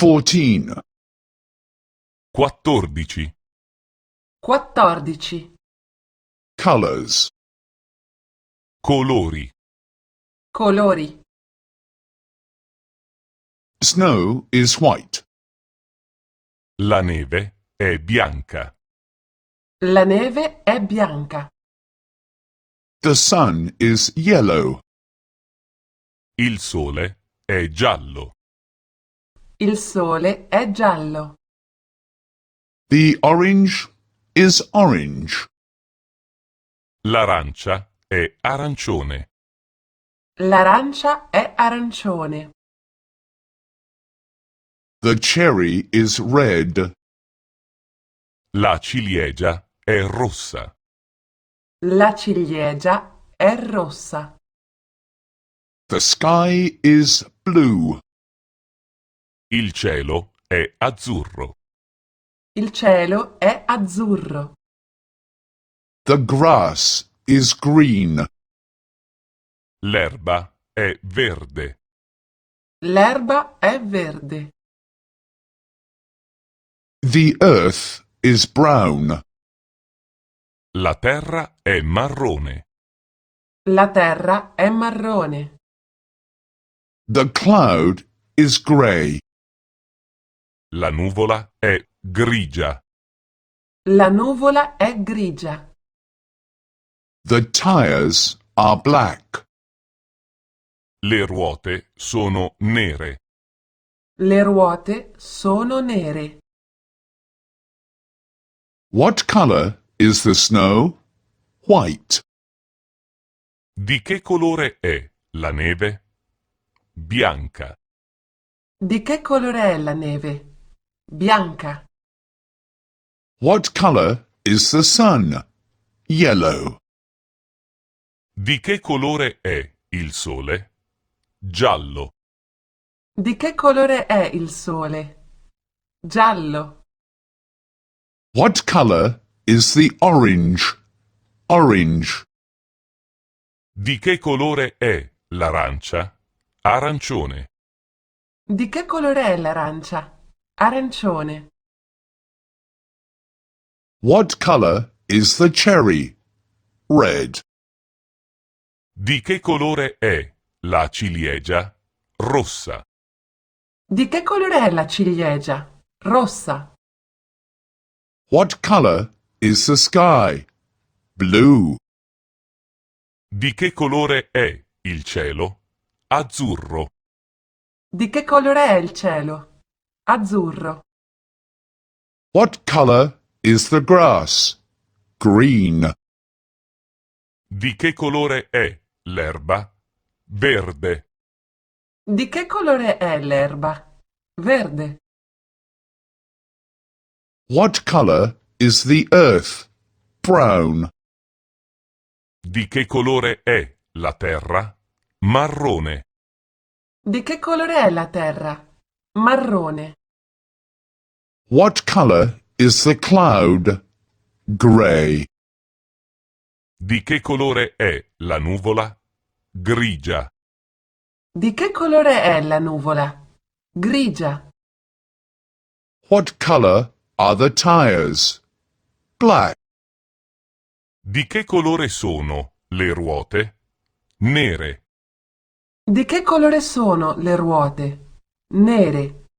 14. 14. 14. Colors. Colori. Colori. Snow is white. La neve è bianca. La neve è bianca. The sun is yellow. Il sole è giallo. Il sole è giallo. The orange is orange. L'arancia è arancione. L'arancia è arancione. The cherry is red. La ciliegia è rossa. La ciliegia è rossa. The sky is blue. Il cielo è azzurro. Il cielo è azzurro. The grass is green. L'erba è verde. L'erba è verde. The earth is brown. La terra è marrone. La terra è marrone. The cloud is grey. La nuvola è grigia. La nuvola è grigia. The tires are black. Le ruote sono nere. Le ruote sono nere. What color is the snow? White. Di che colore è la neve? Bianca. Di che colore è la neve? Bianca. What color is the sun? Yellow. Di che colore è il sole? Giallo. Di che colore è il sole? Giallo. What color is the orange? Orange. Di che colore è l'arancia? Arancione. Di che colore è l'arancia? Arancione. What color is the cherry? Red. Di che colore è la ciliegia? Rossa. Di che colore è la ciliegia? Rossa. What color is the sky? Blue. Di che colore è il cielo? Azzurro. Di che colore è il cielo? Azzurro. What color is the grass? Green. Di che colore è l'erba? Verde. Di che colore è l'erba? Verde. What color is the earth? Brown. Di che colore è la terra? Marrone. Di che colore è la terra? Marrone. What color is the cloud? Gray. Di che colore è la nuvola? Grigia. Di che colore è la nuvola? Grigia. What color are the tires? Black. Di che colore sono le ruote? Nere. Di che colore sono le ruote? Nere.